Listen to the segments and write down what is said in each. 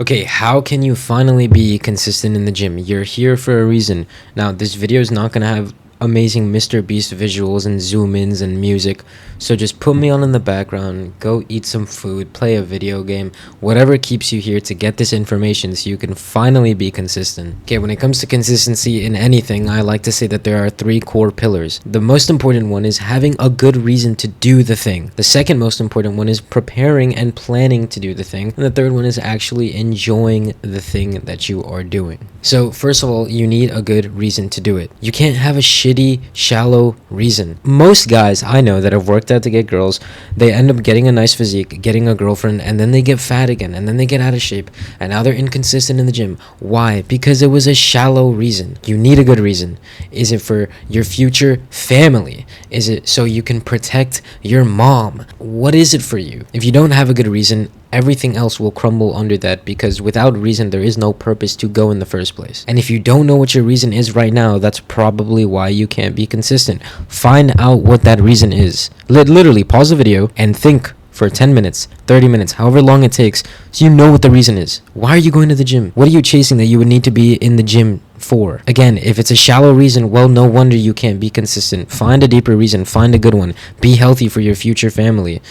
Okay, how can you finally be consistent in the gym? You're here for a reason. Now, this video is not going to have amazing Mr. Beast visuals and zoom ins and music, so just put me on in the background, go eat some food, play a video game, whatever keeps you here to get this information so you can finally be consistent. Okay, when it comes to consistency in anything, I like to say that there are three core pillars. The most important one is having a good reason to do the thing. The second most important one is preparing and planning to do the thing. And the third one is actually enjoying the thing that you are doing. So first of all, you need a good reason to do it. You can't have a shitty, shallow reason. Most guys I know that have worked out to get girls, they end up getting a nice physique, getting a girlfriend, and then they get fat again, and then they get out of shape, and now they're inconsistent in the gym. Why? Because it was a shallow reason. You need a good reason. Is it for your future family? Is it so you can protect your mom? What is it for you? If you don't have a good reason, everything else will crumble under that, because without reason there is no purpose to go in the first place. And if you don't know what your reason is right now, that's probably why you can't be consistent. Find out what that reason is. Literally pause the video and think for 10 minutes, 30 minutes, however long it takes, so you know what the reason is. Why are you going to the gym? What are you chasing that you would need to be in the gym for? Again, if it's a shallow reason, well, no wonder you can't be consistent. Find a deeper reason, find a good one. Be healthy for your future family,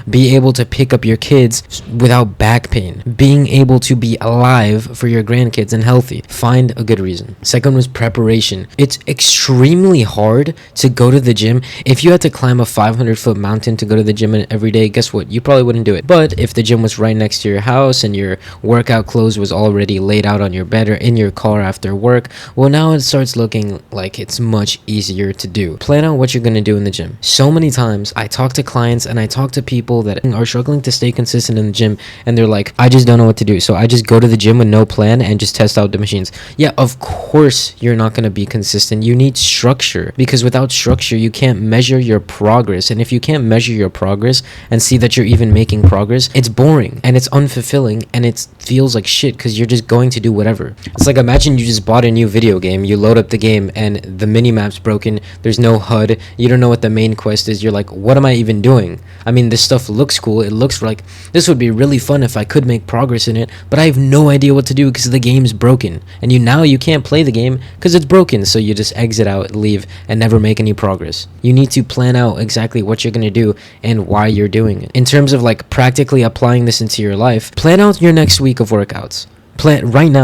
be able to pick up your kids without back pain, being able to be alive for your grandkids and healthy. Find a good reason. Second was preparation. It's extremely hard to go to the gym. If you had to climb a 500-foot mountain to go to the gym every day, guess what? You probably wouldn't do it. But if the gym was right next to your house and your workout clothes was already laid out on your bed or in your car after work, well, now it starts looking like it's much easier to do. Plan out what you're going to do in the gym. So many times I talk to clients and I talk to people that are struggling to stay consistent in the gym, and they're like, I just don't know what to do, so I just go to the gym with no plan and just test out the machines. Yeah, of course you're not going to be consistent. You need structure, because without structure you can't measure your progress, and if you can't measure your progress and see that you're even making progress, it's boring and it's unfulfilling and it feels like shit because you're just going to do whatever. It's like, imagine you just bought a new video game, you load up the game and the mini-map's broken, there's no HUD, you don't know what the main quest is, you're like, what am I even doing? I mean, this stuff looks cool, it looks like this would be really fun if I could make progress in it, but I have no idea what to do because the game's broken, and you can't play the game because it's broken, so you just exit out, leave, and never make any progress. You need to plan out exactly what you're going to do and why you're doing it. In terms of like practically applying this into your life, plan out your next week of workouts. Plan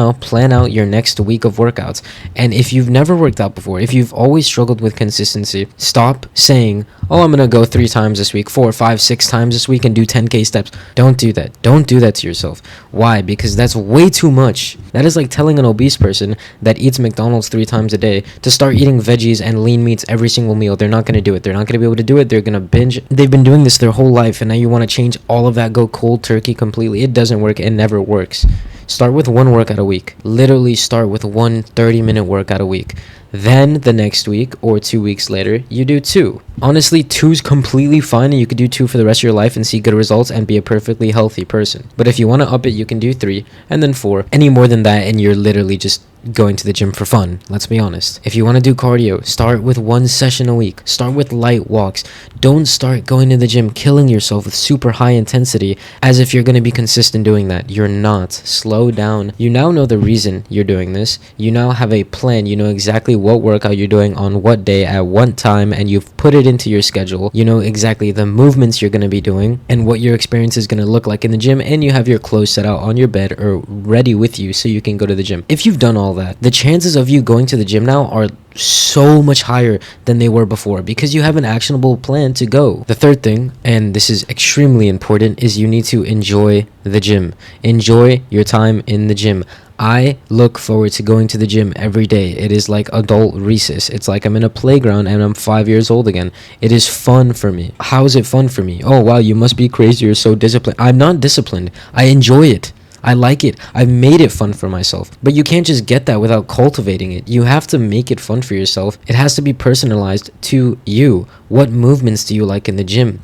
out your next week of workouts. And if you've never worked out before, if you've always struggled with consistency, stop saying, oh, I'm gonna go 3 times this week, 4, 5, 6 times this week and do 10k steps. Don't do that. Don't do that to yourself. Why? Because that's way too much. That is like telling an obese person that eats McDonald's 3 times a day to start eating veggies and lean meats every single meal. They're not gonna do it. They're not gonna be able to do it. They're gonna binge. They've been doing this their whole life, and now you want to change all of that, go cold turkey completely. It doesn't work. It never works. Start with 1 workout a week. Literally start with 1 30-minute workout a week. Then the next week or 2 weeks later, you do 2. Honestly, 2's completely fine, and you could do 2 for the rest of your life and see good results and be a perfectly healthy person. But if you want to up it, you can do 3 and then 4. Any more than that and you're literally just going to the gym for fun. Let's be honest. If you want to do cardio, start with 1 session a week. Start with light walks. Don't start going to the gym killing yourself with super high intensity as if you're going to be consistent doing that. You're not. Slow down. You now know the reason you're doing this. You now have a plan. You know exactly what workout you're doing on what day at what time, and you've put it into your schedule. You know exactly the movements you're going to be doing and what your experience is going to look like in the gym, and you have your clothes set out on your bed or ready with you so you can go to the gym. If you've done all that, the chances of you going to the gym now are so much higher than they were before because you have an actionable plan to go. The third thing, and this is extremely important, is you need to enjoy the gym. Enjoy your time in the gym. I look forward to going to the gym every day. It is like adult recess. It's like I'm in a playground and I'm 5 years old again. It is fun for me. How is it fun for me? Oh wow, you must be crazy. You're so disciplined. I'm not disciplined. I enjoy it. I like it. I've made it fun for myself. But you can't just get that without cultivating it. You have to make it fun for yourself. It has to be personalized to you. What movements do you like in the gym?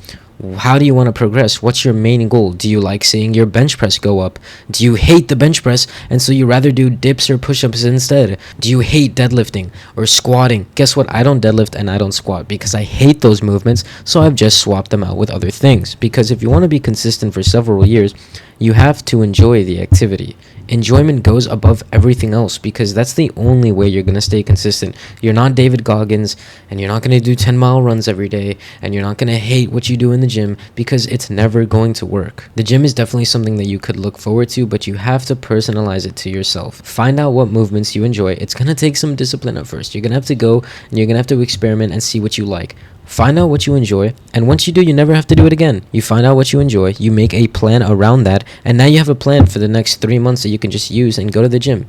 How do you want to progress? What's your main goal? Do you like seeing your bench press go up? Do you hate the bench press and so you rather do dips or push-ups instead? Do you hate deadlifting or squatting? Guess what? I don't deadlift and I don't squat because I hate those movements, so I've just swapped them out with other things. Because if you want to be consistent for several years, you have to enjoy the activity. Enjoyment goes above everything else because that's the only way you're going to stay consistent. You're not David Goggins, and you're not going to do 10-mile runs every day, and you're not going to hate what you do in the gym because it's never going to work. The gym is definitely something that you could look forward to, but you have to personalize it to yourself. Find out what movements you enjoy. It's going to take some discipline at first. You're going to have to go and you're going to have to experiment and see what you like. Find out what you enjoy, and once you do, you never have to do it again. You find out what you enjoy, you make a plan around that, and now you have a plan for the next 3 months that you can just use and go to the gym.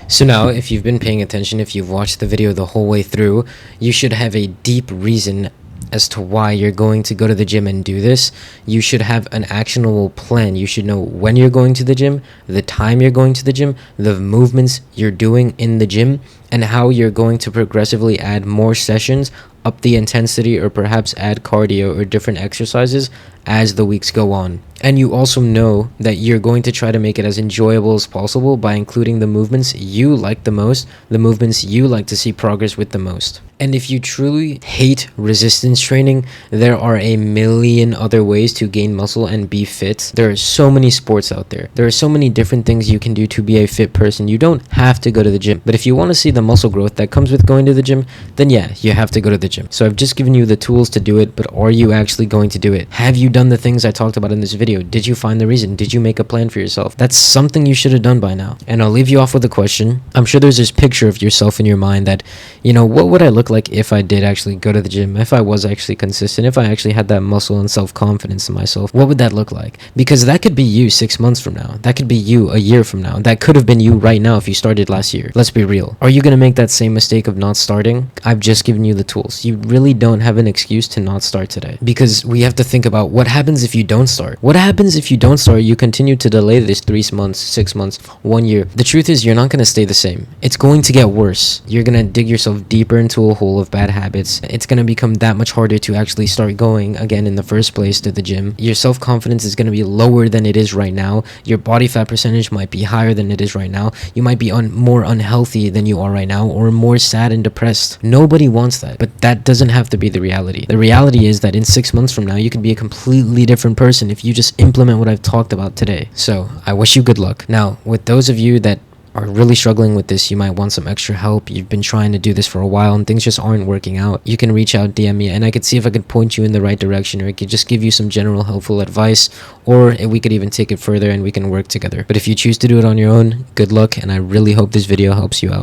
So now, if you've been paying attention, if you've watched the video the whole way through, you should have a deep reason as to why you're going to go to the gym and do this. You should have an actionable plan. You should know when you're going to the gym, the time you're going to the gym, the movements you're doing in the gym, and how you're going to progressively add more sessions, up the intensity, or perhaps add cardio or different exercises as the weeks go on. And you also know that you're going to try to make it as enjoyable as possible by including the movements you like the most, the movements you like to see progress with the most. And if you truly hate resistance training, there are a million other ways to gain muscle and be fit. There are so many sports out there. There are so many different things you can do to be a fit person. You don't have to go to the gym. But if you want to see the muscle growth that comes with going to the gym, then yeah, you have to go to the gym. So I've just given you the tools to do it, but are you actually going to do it? Have you done the things I talked about in this video? Did you find the reason? Did you make a plan for yourself? That's something you should have done by now. And I'll leave you off with a question. I'm sure there's this picture of yourself in your mind that, you know, what would I look like if I did actually go to the gym, if I was actually consistent, if I actually had that muscle and self-confidence in myself? What would that look like? Because that could be you 6 months from now. That could be you a year from now. That could have been you right now if you started last year. Let's be real. Are you going to make that same mistake of not starting? I've just given you the tools. You really don't have an excuse to not start today, because we have to think about what happens if you don't start. What happens if you don't start? You continue to delay this 3 months, 6 months, 1 year. The truth is, you're not going to stay the same. It's going to get worse. You're going to dig yourself deeper into a hole of bad habits. It's going to become that much harder to actually start going again in the first place to the gym. Your self-confidence is going to be lower than it is right now. Your body fat percentage might be higher than it is right now. You might be more unhealthy than you are right now, or more sad and depressed. Nobody wants that, but that doesn't have to be the reality. The reality is that in 6 months from now, you could be a completely different person if you just implement what I've talked about today. So I wish you good luck. Now, with those of you that are really struggling with this, you might want some extra help. You've been trying to do this for a while and things just aren't working out. You can reach out, DM me, and I could see if I could point you in the right direction, or I could just give you some general helpful advice, or we could even take it further and we can work together. But if you choose to do it on your own, good luck, and I really hope this video helps you out.